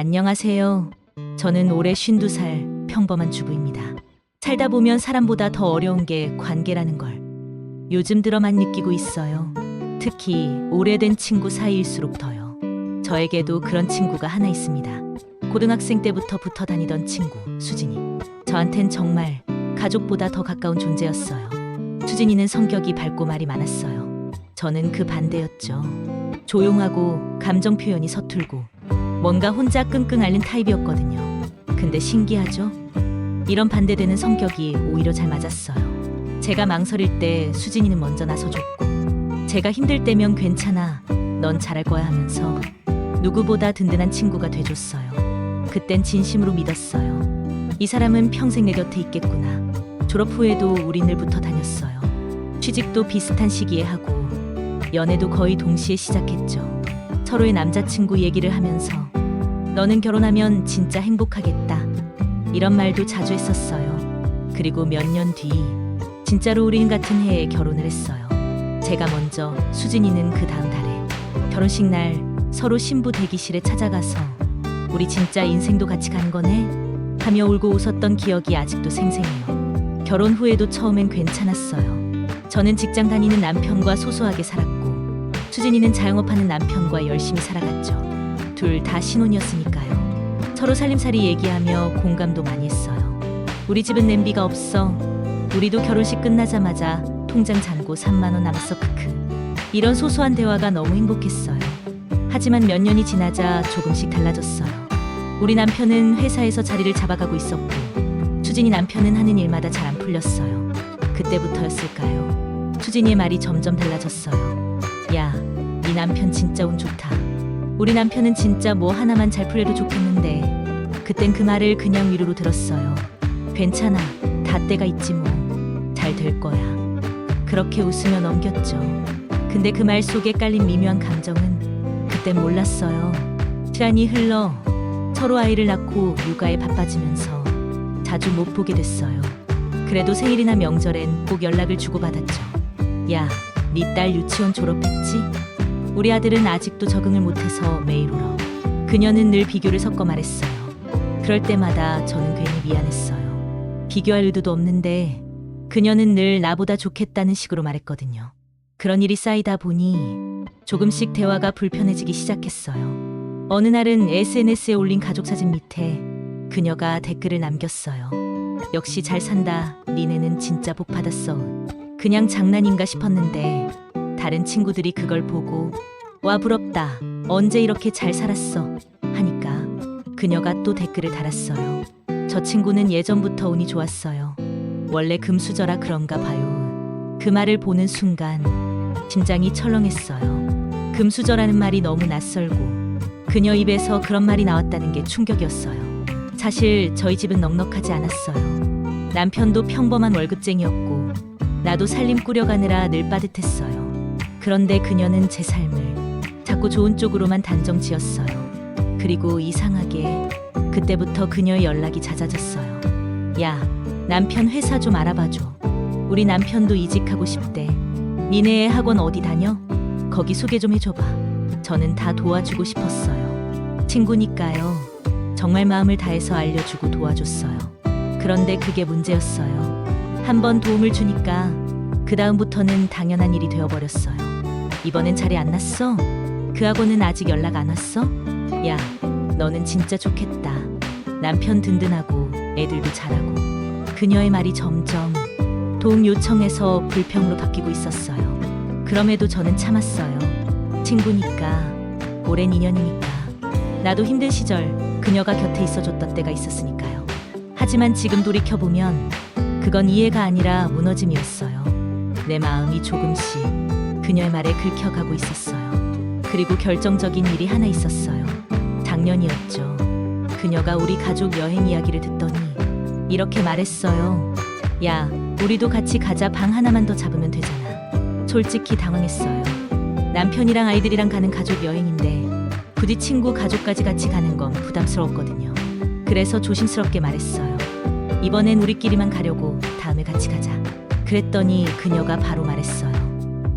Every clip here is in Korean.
안녕하세요. 저는 올해 52살 평범한 주부입니다. 살다 보면 사람보다 더 어려운 게 관계라는 걸 요즘 들어만 느끼고 있어요. 특히 오래된 친구 사이일수록 더요. 저에게도 그런 친구가 하나 있습니다. 고등학생 때부터 붙어 다니던 친구 수진이. 저한텐 정말 가족보다 더 가까운 존재였어요. 수진이는 성격이 밝고 말이 많았어요. 저는 그 반대였죠. 조용하고 감정 표현이 서툴고 뭔가 혼자 끙끙 앓는 타입이었거든요. 근데 신기하죠? 이런 반대되는 성격이 오히려 잘 맞았어요. 제가 망설일 때 수진이는 먼저 나서줬고, 제가 힘들 때면 괜찮아, 넌 잘할 거야 하면서 누구보다 든든한 친구가 돼줬어요. 그땐 진심으로 믿었어요. 이 사람은 평생 내 곁에 있겠구나. 졸업 후에도 우리 늘 붙어 다녔어요. 취직도 비슷한 시기에 하고 연애도 거의 동시에 시작했죠. 서로의 남자친구 얘기를 하면서 너는 결혼하면 진짜 행복하겠다, 이런 말도 자주 했었어요. 그리고 몇 년 뒤 진짜로 우린 같은 해에 결혼을 했어요. 제가 먼저, 수진이는 그 다음 달에. 결혼식 날 서로 신부 대기실에 찾아가서 우리 진짜 인생도 같이 가는 거네 하며 울고 웃었던 기억이 아직도 생생해요. 결혼 후에도 처음엔 괜찮았어요. 저는 직장 다니는 남편과 소소하게 살았고, 수진이는 자영업하는 남편과 열심히 살아갔죠. 둘 다 신혼이었으니까요. 서로 살림살이 얘기하며 공감도 많이 했어요. 우리 집은 냄비가 없어. 우리도 결혼식 끝나자마자 통장 잔고 3만 원 남았어 크크. 이런 소소한 대화가 너무 행복했어요. 하지만 몇 년이 지나자 조금씩 달라졌어요. 우리 남편은 회사에서 자리를 잡아가고 있었고, 수진이 남편은 하는 일마다 잘 안 풀렸어요. 그때부터였을까요? 수진이의 말이 점점 달라졌어요. 야, 네 남편 진짜 운 좋다. 우리 남편은 진짜 뭐 하나만 잘 풀려도 좋겠는데. 그땐 그 말을 그냥 위로로 들었어요. 괜찮아, 다 때가 있지 뭐. 잘 될 거야. 그렇게 웃으며 넘겼죠. 근데 그 말 속에 깔린 미묘한 감정은 그땐 몰랐어요. 시간이 흘러 서로 아이를 낳고 육아에 바빠지면서 자주 못 보게 됐어요. 그래도 생일이나 명절엔 꼭 연락을 주고받았죠. 야, 네 딸 유치원 졸업했지? 우리 아들은 아직도 적응을 못해서 매일 울어. 그녀는 늘 비교를 섞어 말했어요. 그럴 때마다 저는 괜히 미안했어요. 비교할 의도도 없는데 그녀는 늘 나보다 좋겠다는 식으로 말했거든요. 그런 일이 쌓이다 보니 조금씩 대화가 불편해지기 시작했어요. 어느 날은 SNS에 올린 가족 사진 밑에 그녀가 댓글을 남겼어요. 역시 잘 산다, 니네는 진짜 복 받았어. 그냥 장난인가 싶었는데 다른 친구들이 그걸 보고 와 부럽다, 언제 이렇게 잘 살았어 하니까 그녀가 또 댓글을 달았어요. 저 친구는 예전부터 운이 좋았어요. 원래 금수저라 그런가 봐요. 그 말을 보는 순간 심장이 철렁했어요. 금수저라는 말이 너무 낯설고 그녀 입에서 그런 말이 나왔다는 게 충격이었어요. 사실 저희 집은 넉넉하지 않았어요. 남편도 평범한 월급쟁이였고 나도 살림 꾸려가느라 늘 빠듯했어요. 그런데 그녀는 제 삶을 자꾸 좋은 쪽으로만 단정 지었어요. 그리고 이상하게 그때부터 그녀의 연락이 잦아졌어요. 야, 남편 회사 좀 알아봐줘. 우리 남편도 이직하고 싶대. 니네 학원 어디 다녀? 거기 소개 좀 해줘봐. 저는 다 도와주고 싶었어요. 친구니까요. 정말 마음을 다해서 알려주고 도와줬어요. 그런데 그게 문제였어요. 한번 도움을 주니까 그 다음부터는 당연한 일이 되어버렸어요. 이번엔 자리 안 났어? 그 학원은 아직 연락 안 왔어? 야, 너는 진짜 좋겠다. 남편 든든하고 애들도 잘하고. 그녀의 말이 점점 도움 요청에서 불평으로 바뀌고 있었어요. 그럼에도 저는 참았어요. 친구니까, 오랜 인연이니까. 나도 힘든 시절 그녀가 곁에 있어줬던 때가 있었으니까요. 하지만 지금 돌이켜보면 그건 이해가 아니라 무너짐이었어요. 내 마음이 조금씩 그녀의 말에 긁혀가고 있었어요. 그리고 결정적인 일이 하나 있었어요. 작년이었죠. 그녀가 우리 가족 여행 이야기를 듣더니 이렇게 말했어요. 야, 우리도 같이 가자. 방 하나만 더 잡으면 되잖아. 솔직히 당황했어요. 남편이랑 아이들이랑 가는 가족 여행인데 부디 친구 가족까지 같이 가는 건 부담스러웠거든요. 그래서 조심스럽게 말했어요. 이번엔 우리끼리만 가려고, 다음에 같이 가자. 그랬더니 그녀가 바로 말했어요.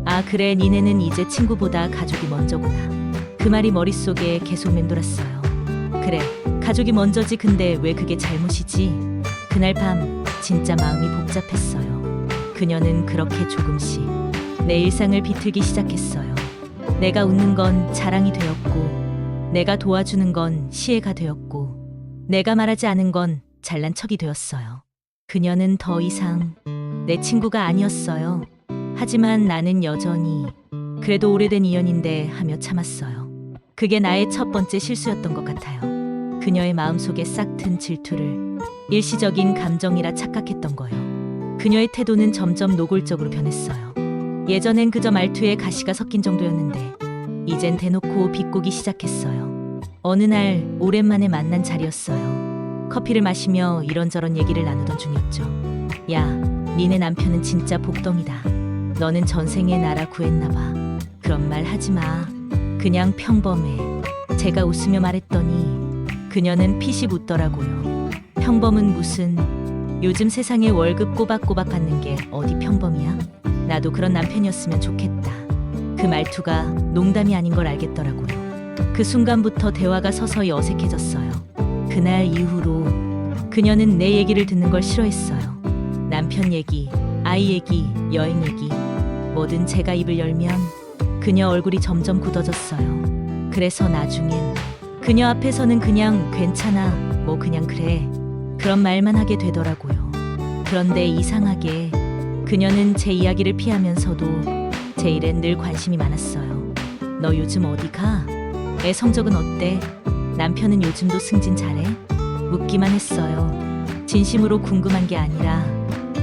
아, 그래, 니네는 이제 친구보다 가족이 먼저구나. 그 말이 머릿속에 계속 맴돌았어요. 그래, 가족이 먼저지. 근데 왜 그게 잘못이지? 그날 밤 진짜 마음이 복잡했어요. 그녀는 그렇게 조금씩 내 일상을 비틀기 시작했어요. 내가 웃는 건 자랑이 되었고, 내가 도와주는 건 시혜가 되었고, 내가 말하지 않은 건 잘난 척이 되었어요. 그녀는 더 이상 내 친구가 아니었어요. 하지만 나는 여전히 그래도 오래된 인연인데 하며 참았어요. 그게 나의 첫 번째 실수였던 것 같아요. 그녀의 마음속에 싹 튼 질투를 일시적인 감정이라 착각했던 거예요. 그녀의 태도는 점점 노골적으로 변했어요. 예전엔 그저 말투에 가시가 섞인 정도였는데 이젠 대놓고 비꼬기 시작했어요. 어느 날 오랜만에 만난 자리였어요. 커피를 마시며 이런저런 얘기를 나누던 중이었죠. 야, 니네 남편은 진짜 복덩이다. 너는 전생에 나라 구했나봐. 그런 말 하지 마. 그냥 평범해. 제가 웃으며 말했더니 그녀는 피식 웃더라고요. 평범은 무슨, 요즘 세상에 월급 꼬박꼬박 받는 게 어디 평범이야? 나도 그런 남편이었으면 좋겠다. 그 말투가 농담이 아닌 걸 알겠더라고요. 그 순간부터 대화가 서서히 어색해졌어요. 그날 이후로 그녀는 내 얘기를 듣는 걸 싫어했어요. 남편 얘기, 아이 얘기, 여행 얘기, 뭐든 제가 입을 열면 그녀 얼굴이 점점 굳어졌어요. 그래서 나중엔 그녀 앞에서는 그냥 괜찮아, 뭐 그냥 그래, 그런 말만 하게 되더라고요. 그런데 이상하게 그녀는 제 이야기를 피하면서도 제 일엔 늘 관심이 많았어요. 너 요즘 어디 가? 애 성적은 어때? 남편은 요즘도 승진 잘해? 묻기만 했어요. 진심으로 궁금한 게 아니라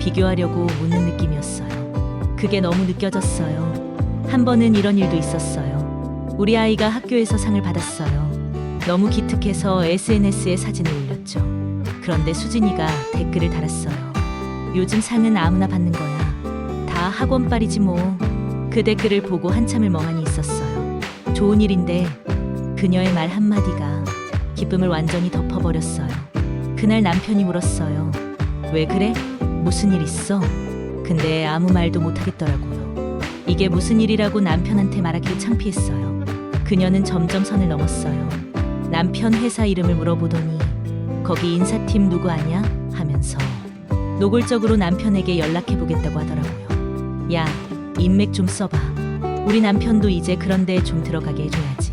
비교하려고 묻는 느낌이었어요. 그게 너무 느껴졌어요. 한 번은 이런 일도 있었어요. 우리 아이가 학교에서 상을 받았어요. 너무 기특해서 SNS에 사진을 올렸죠. 그런데 수진이가 댓글을 달았어요. 요즘 상은 아무나 받는 거야. 다 학원빨이지 뭐. 그 댓글을 보고 한참을 멍하니 있었어요. 좋은 일인데 그녀의 말 한마디가 기쁨을 완전히 덮어버렸어요. 그날 남편이 물었어요. 왜 그래? 무슨 일 있어? 근데 아무 말도 못하겠더라고요. 이게 무슨 일이라고 남편한테 말하기 창피했어요. 그녀는 점점 선을 넘었어요. 남편 회사 이름을 물어보더니 거기 인사팀 누구 아냐? 하면서 노골적으로 남편에게 연락해보겠다고 하더라고요. 야, 인맥 좀 써봐. 우리 남편도 이제 그런 데 좀 들어가게 해줘야지.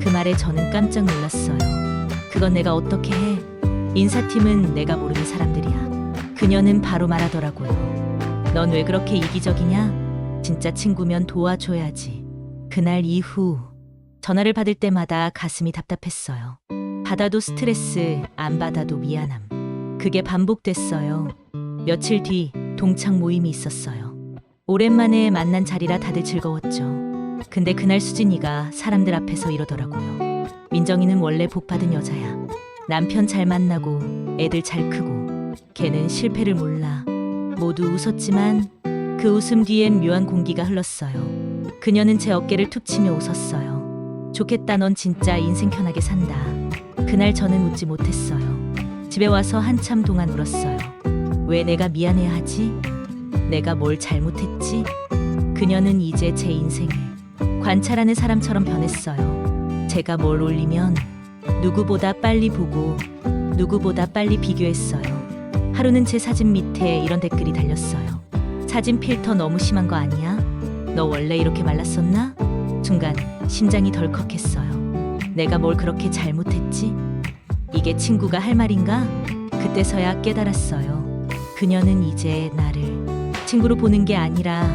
그 말에 저는 깜짝 놀랐어요. 그건 내가 어떻게 해? 인사팀은 내가 모르는 사람들이야. 그녀는 바로 말하더라고요. 넌 왜 그렇게 이기적이냐? 진짜 친구면 도와줘야지. 그날 이후 전화를 받을 때마다 가슴이 답답했어요. 받아도 스트레스, 안 받아도 미안함. 그게 반복됐어요. 며칠 뒤 동창 모임이 있었어요. 오랜만에 만난 자리라 다들 즐거웠죠. 근데 그날 수진이가 사람들 앞에서 이러더라고요. 민정이는 원래 복받은 여자야. 남편 잘 만나고 애들 잘 크고 걔는 실패를 몰라. 모두 웃었지만 그 웃음 뒤엔 묘한 공기가 흘렀어요. 그녀는 제 어깨를 툭 치며 웃었어요. 좋겠다, 넌 진짜 인생 편하게 산다. 그날 저는 웃지 못했어요. 집에 와서 한참 동안 울었어요. 왜 내가 미안해야 하지? 내가 뭘 잘못했지? 그녀는 이제 제 인생을 관찰하는 사람처럼 변했어요. 제가 뭘 올리면 누구보다 빨리 보고 누구보다 빨리 비교했어요. 하루는 제 사진 밑에 이런 댓글이 달렸어요. 사진 필터 너무 심한 거 아니야? 너 원래 이렇게 말랐었나? 순간 심장이 덜컥했어요. 내가 뭘 그렇게 잘못했지? 이게 친구가 할 말인가? 그때서야 깨달았어요. 그녀는 이제 나를 친구로 보는 게 아니라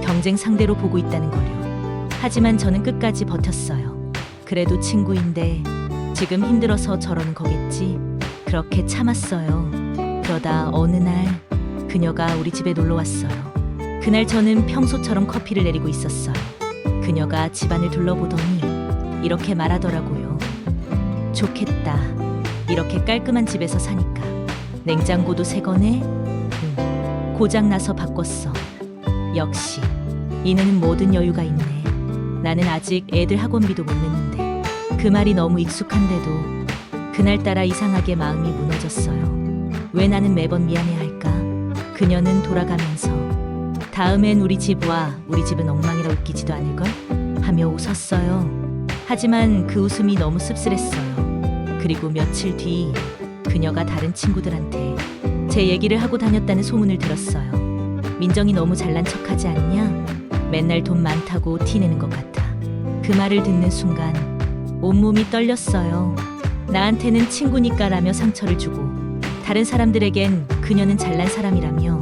경쟁 상대로 보고 있다는 걸요. 하지만 저는 끝까지 버텼어요. 그래도 친구인데 지금 힘들어서 저러는 거겠지. 그렇게 참았어요. 그러다 어느 날 그녀가 우리 집에 놀러 왔어요. 그날 저는 평소처럼 커피를 내리고 있었어요. 그녀가 집안을 둘러보더니 이렇게 말하더라고요. 좋겠다. 이렇게 깔끔한 집에서 사니까. 냉장고도 새 거네? 응. 고장나서 바꿨어. 역시 이내는 모든 여유가 있네. 나는 아직 애들 학원비도 못 냈는데. 그 말이 너무 익숙한데도 그날따라 이상하게 마음이 무너졌어요. 왜 나는 매번 미안해야 할까? 그녀는 돌아가면서 다음엔 우리 집과 우리 집은 엉망이라 웃기지도 않을걸? 하며 웃었어요. 하지만 그 웃음이 너무 씁쓸했어요. 그리고 며칠 뒤 그녀가 다른 친구들한테 제 얘기를 하고 다녔다는 소문을 들었어요. 민정이 너무 잘난 척하지 않냐? 맨날 돈 많다고 티내는 것 같아. 그 말을 듣는 순간 온몸이 떨렸어요. 나한테는 친구니까라며 상처를 주고 다른 사람들에겐 그녀는 잘난 사람이라며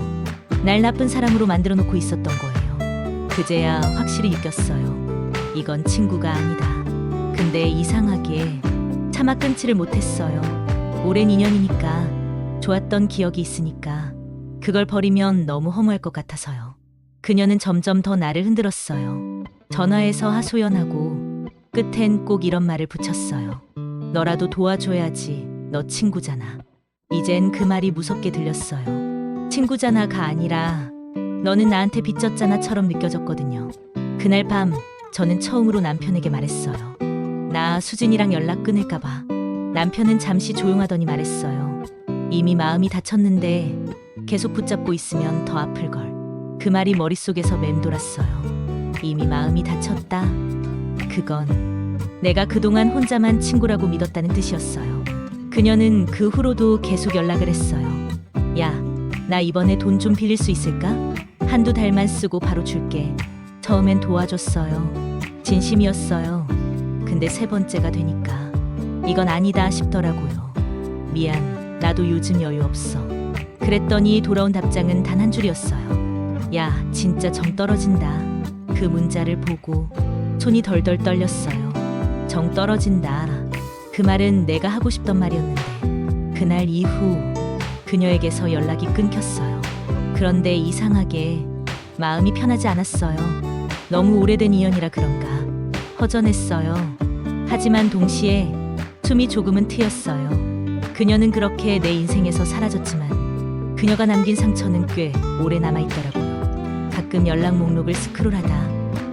날 나쁜 사람으로 만들어 놓고 있었던 거예요. 그제야 확실히 느꼈어요. 이건 친구가 아니다. 근데 이상하게 차마 끊지를 못했어요. 오랜 인연이니까, 좋았던 기억이 있으니까 그걸 버리면 너무 허무할 것 같아서요. 그녀는 점점 더 나를 흔들었어요. 전화해서 하소연하고 끝엔 꼭 이런 말을 붙였어요. 너라도 도와줘야지. 너 친구잖아. 이젠 그 말이 무섭게 들렸어요. 친구잖아가 아니라 너는 나한테 빚졌잖아처럼 느껴졌거든요. 그날 밤 저는 처음으로 남편에게 말했어요. 나 수진이랑 연락 끊을까봐. 남편은 잠시 조용하더니 말했어요. 이미 마음이 다쳤는데 계속 붙잡고 있으면 더 아플걸. 그 말이 머릿속에서 맴돌았어요. 이미 마음이 다쳤다. 그건 내가 그동안 혼자만 친구라고 믿었다는 뜻이었어요. 그녀는 그 후로도 계속 연락을 했어요. 야, 나 이번에 돈 좀 빌릴 수 있을까? 한두 달만 쓰고 바로 줄게. 처음엔 도와줬어요. 진심이었어요. 근데 세 번째가 되니까 이건 아니다 싶더라고요. 미안, 나도 요즘 여유 없어. 그랬더니 돌아온 답장은 단 한 줄이었어요. 야, 진짜 정 떨어진다. 그 문자를 보고 손이 덜덜 떨렸어요. 정 떨어진다. 그 말은 내가 하고 싶던 말이었는데 그날 이후 그녀에게서 연락이 끊겼어요. 그런데 이상하게 마음이 편하지 않았어요. 너무 오래된 인연이라 그런가 허전했어요. 하지만 동시에 숨이 조금은 트였어요. 그녀는 그렇게 내 인생에서 사라졌지만 그녀가 남긴 상처는 꽤 오래 남아있더라고요. 가끔 연락 목록을 스크롤하다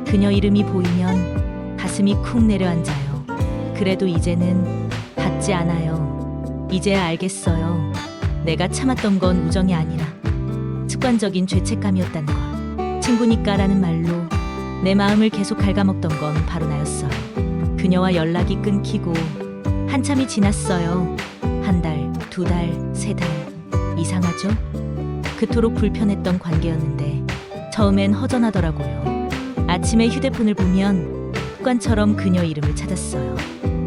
그녀 이름이 보이면 가슴이 쿵 내려앉아요. 그래도 이제는 닿지 않아요. 이제야 알겠어요. 내가 참았던 건 우정이 아니라 습관적인 죄책감이었다는 걸. 친구니까라는 말로 내 마음을 계속 갉아먹던 건 바로 나였어요. 그녀와 연락이 끊기고 한참이 지났어요. 한 달, 두 달, 세 달. 이상하죠? 그토록 불편했던 관계였는데 처음엔 허전하더라고요. 아침에 휴대폰을 보면 습관처럼 그녀 이름을 찾았어요.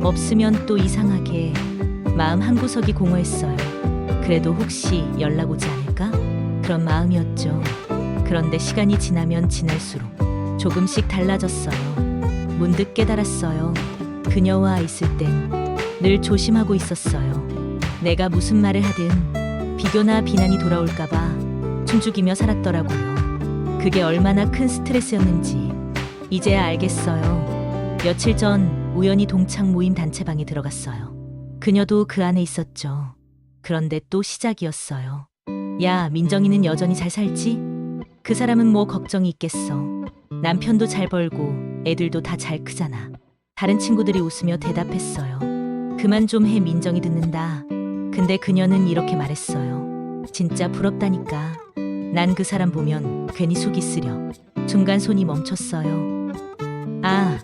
없으면 또 이상하게 마음 한구석이 공허했어요. 그래도 혹시 연락 오지 않을까? 그런 마음이었죠. 그런데 시간이 지나면 지날수록 조금씩 달라졌어요. 문득 깨달았어요. 그녀와 있을 땐 늘 조심하고 있었어요. 내가 무슨 말을 하든 비교나 비난이 돌아올까봐 숨죽이며 살았더라고요. 그게 얼마나 큰 스트레스였는지 이제야 알겠어요. 며칠 전 우연히 동창 모임 단체방에 들어갔어요. 그녀도 그 안에 있었죠. 그런데 또 시작이었어요. 야, 민정이는 여전히 잘 살지? 그 사람은 뭐 걱정이 있겠어. 남편도 잘 벌고 애들도 다 잘 크잖아. 다른 친구들이 웃으며 대답했어요. 그만 좀 해, 민정이 듣는다. 근데 그녀는 이렇게 말했어요. 진짜 부럽다니까. 난 그 사람 보면 괜히 속이 쓰려. 중간 손이 멈췄어요. 아,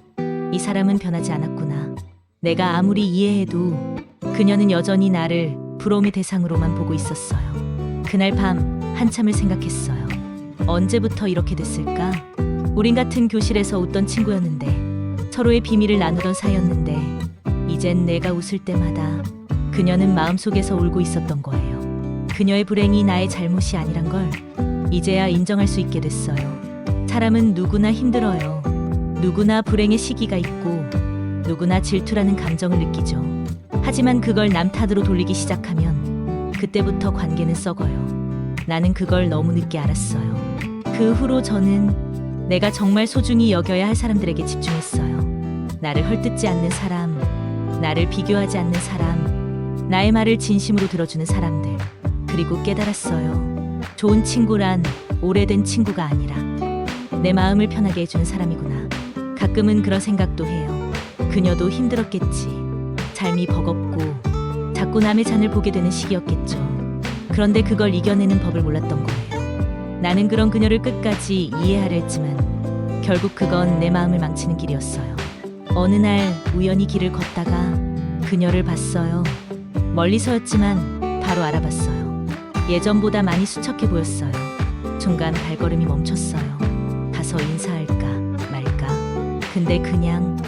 이 사람은 변하지 않았구나. 내가 아무리 이해해도 그녀는 여전히 나를 부러움의 대상으로만 보고 있었어요. 그날 밤 한참을 생각했어요. 언제부터 이렇게 됐을까? 우린 같은 교실에서 웃던 친구였는데 서로의 비밀을 나누던 사이였는데 이젠 내가 웃을 때마다 그녀는 마음속에서 울고 있었던 거예요. 그녀의 불행이 나의 잘못이 아니란 걸 이제야 인정할 수 있게 됐어요. 사람은 누구나 힘들어요. 누구나 불행의 시기가 있고 누구나 질투라는 감정을 느끼죠. 하지만 그걸 남 탓으로 돌리기 시작하면 그때부터 관계는 썩어요. 나는 그걸 너무 늦게 알았어요. 그 후로 저는 내가 정말 소중히 여겨야 할 사람들에게 집중했어요. 나를 헐뜯지 않는 사람, 나를 비교하지 않는 사람, 나의 말을 진심으로 들어주는 사람들. 그리고 깨달았어요. 좋은 친구란 오래된 친구가 아니라 내 마음을 편하게 해주는 사람이구나. 가끔은 그런 생각도 해요. 그녀도 힘들었겠지. 삶이 버겁고 자꾸 남의 잔을 보게 되는 시기였겠죠. 그런데 그걸 이겨내는 법을 몰랐던 거예요. 나는 그런 그녀를 끝까지 이해하려 했지만 결국 그건 내 마음을 망치는 길이었어요. 어느 날 우연히 길을 걷다가 그녀를 봤어요. 멀리서였지만 바로 알아봤어요. 예전보다 많이 수척해 보였어요. 중간 발걸음이 멈췄어요. 가서 인사할까 말까. 근데 그냥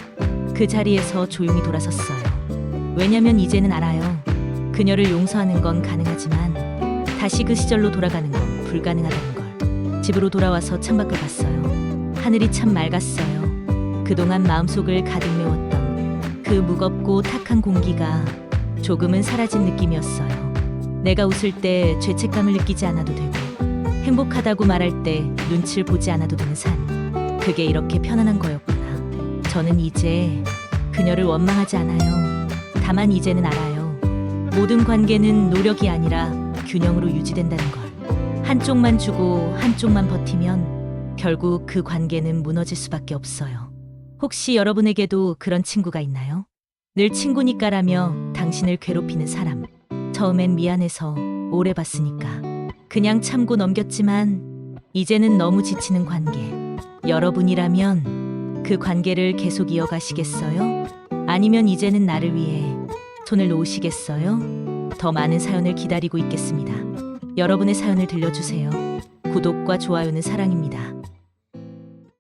그 자리에서 조용히 돌아섰어요. 왜냐면 이제는 알아요. 그녀를 용서하는 건 가능하지만 다시 그 시절로 돌아가는 건 불가능하다는 걸. 집으로 돌아와서 창밖을 봤어요. 하늘이 참 맑았어요. 그동안 마음속을 가득 메웠던 그 무겁고 탁한 공기가 조금은 사라진 느낌이었어요. 내가 웃을 때 죄책감을 느끼지 않아도 되고 행복하다고 말할 때 눈치를 보지 않아도 되는 삶. 그게 이렇게 편안한 거였구나. 저는 이제 그녀를 원망하지 않아요. 다만 이제는 알아요. 모든 관계는 노력이 아니라 균형으로 유지된다는 걸. 한쪽만 주고 한쪽만 버티면 결국 그 관계는 무너질 수밖에 없어요. 혹시 여러분에게도 그런 친구가 있나요? 늘 친구니까라며 당신을 괴롭히는 사람. 처음엔 미안해서 오래 봤으니까 그냥 참고 넘겼지만 이제는 너무 지치는 관계. 여러분이라면 그 관계를 계속 이어가시겠어요? 아니면 이제는 나를 위해 손을 놓으시겠어요? 더 많은 사연을 기다리고 있겠습니다. 여러분의 사연을 들려주세요. 구독과 좋아요는 사랑입니다.